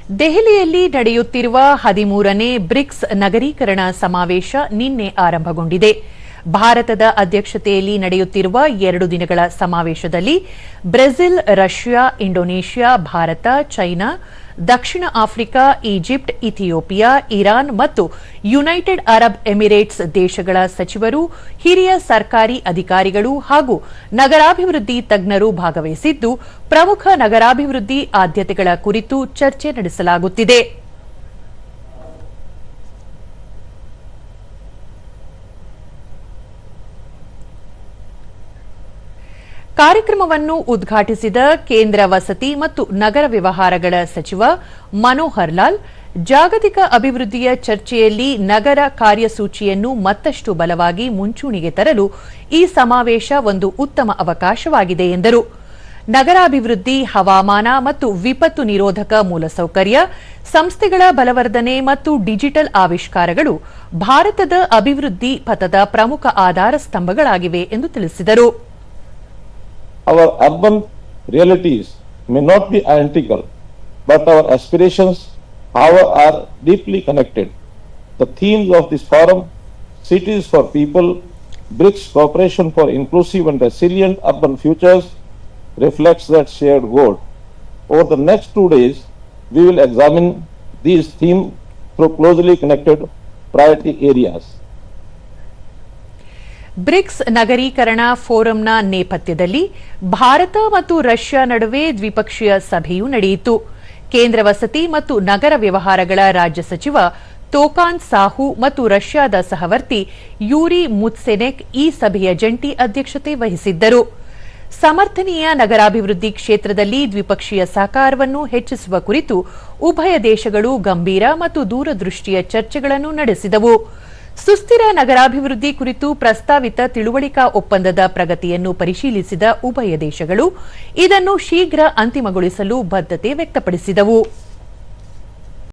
ದೆಹಲಿಯಲ್ಲಿ ನಡೆಯುತ್ತಿರುವ 13ನೇ ಬ್ರಿಕ್ಸ್ ನಗರೀಕರಣ ಸಮಾವೇಶ ನಿನ್ನೆ ಆರಂಭಗೊಂಡಿದೆ. ಭಾರತದ ಅಧ್ಯಕ್ಷತೆಯಲ್ಲಿ ನಡೆಯುತ್ತಿರುವ 2 ದಿನಗಳ ಸಮಾವೇಶದಲ್ಲಿ Brazil, Russia, Indonesia, Bharat, China, ದಕ್ಷಿಣ ಆಫ್ರಿಕಾ, ಈಜಿಪ್ಟ್, ಇಥಿಯೋಪಿಯಾ, ಇರಾನ್ ಮತ್ತು ಯುನೈಟೆಡ್ ಅರಬ್ ಎಮಿರೇಟ್ಸ್ ದೇಶಗಳ ಸಚಿವರು, ಹಿರಿಯ ಸರ್ಕಾರಿ ಅಧಿಕಾರಿಗಳು ಹಾಗೂ ನಗರಾಭಿವೃದ್ಧಿ ತಜ್ಞರು ಭಾಗವಹಿಸಿದ್ದು, ಪ್ರಮುಖ ನಗರಾಭಿವೃದ್ಧಿ ಆದ್ಯತೆಗಳ ಕುರಿತು ಚರ್ಚೆ ನಡೆಸಲಾಗುತ್ತಿದೆ. ಕಾರ್ಯಕ್ರಮವನ್ನು ಉದ್ಘಾಟಿಸಿದ ಕೇಂದ್ರ ವಸತಿ ಮತ್ತು ನಗರ ವ್ಯವಹಾರಗಳ ಸಚಿವ ಮನೋಹರ್ ಲಾಲ್, ಜಾಗತಿಕ ಅಭಿವೃದ್ಧಿಯ ಚರ್ಚೆಯಲ್ಲಿ ನಗರ ಕಾರ್ಯಸೂಚಿಯನ್ನು ಮತ್ತಷ್ಟು ಬಲವಾಗಿ ಮುಂಚೂಣಿಗೆ ತರಲು ಈ ಸಮಾವೇಶ ಒಂದು ಉತ್ತಮ ಅವಕಾಶವಾಗಿದೆ ಎಂದರು. ನಗರಾಭಿವೃದ್ಧಿ, ಹವಾಮಾನ ಮತ್ತು ವಿಪತ್ತು ನಿರೋಧಕ ಮೂಲಸೌಕರ್ಯ, ಸಂಸ್ಥೆಗಳ ಬಲವರ್ಧನೆ ಮತ್ತು ಡಿಜಿಟಲ್ ಆವಿಷ್ಕಾರಗಳು ಭಾರತದ ಅಭಿವೃದ್ಧಿ ಪಥದ ಪ್ರಮುಖ ಆಧಾರ ಸ್ತಂಭಗಳಾಗಿವೆ ಎಂದು ತಿಳಿಸಿದರು. Our urban realities may not be identical, but our aspirations, however, are deeply connected. The themes of this forum, Cities for People, BRICS Cooperation for Inclusive and Resilient Urban Futures, reflects that shared goal. Over the next 2 days, we will examine these themes through closely connected priority areas. BRICS ನಗರೀಕರಣ ಫೋರಂನ ನೇಪಥ್ಯದಲ್ಲಿ ಭಾರತ ಮತ್ತು Russia ನಡುವೆ ದ್ವಿಪಕ್ಷೀಯ ಸಭೆಯೂ ನಡೆಯಿತು. ಕೇಂದ್ರ ವಸತಿ ಮತ್ತು ನಗರ ವ್ಯವಹಾರಗಳ ರಾಜ್ಯ ಸಚಿವ ತೋಕಾನ್ ಸಾಹು ಮತ್ತು ರಷ್ಯಾದ ಸಹವರ್ತಿ ಯೂರಿ ಮುತ್ಸೆನೆಕ್ ಈ ಸಭೆಯ ಜಂಟಿ ಅಧ್ಯಕ್ಷತೆ ವಹಿಸಿದ್ದರು. ಸಮರ್ಥನೀಯ ನಗರಾಭಿವೃದ್ಧಿ ಕ್ಷೇತ್ರದಲ್ಲಿ ದ್ವಿಪಕ್ಷೀಯ ಸಹಕಾರವನ್ನು ಹೆಚ್ಚಿಸುವ ಕುರಿತು ಉಭಯ ದೇಶಗಳು ಗಂಭೀರ ಮತ್ತು ದೂರದೃಷ್ಟಿಯ ಚರ್ಚೆಗಳನ್ನು ನಡೆಸಿದವು. ಸುಸ್ಥಿರ ನಗರಾಭಿವೃದ್ಧಿ ಕುರಿತು ಪ್ರಸ್ತಾವಿತ ತಿಳುವಳಿಕಾ ಒಪ್ಪಂದದ ಪ್ರಗತಿಯನ್ನು ಪರಿಶೀಲಿಸಿದ ಉಭಯ ದೇಶಗಳು ಇದನ್ನು ಶೀಘ್ರ ಅಂತಿಮಗೊಳಿಸಲು ಬದ್ಧತೆ ವ್ಯಕ್ತಪಡಿಸಿದವು.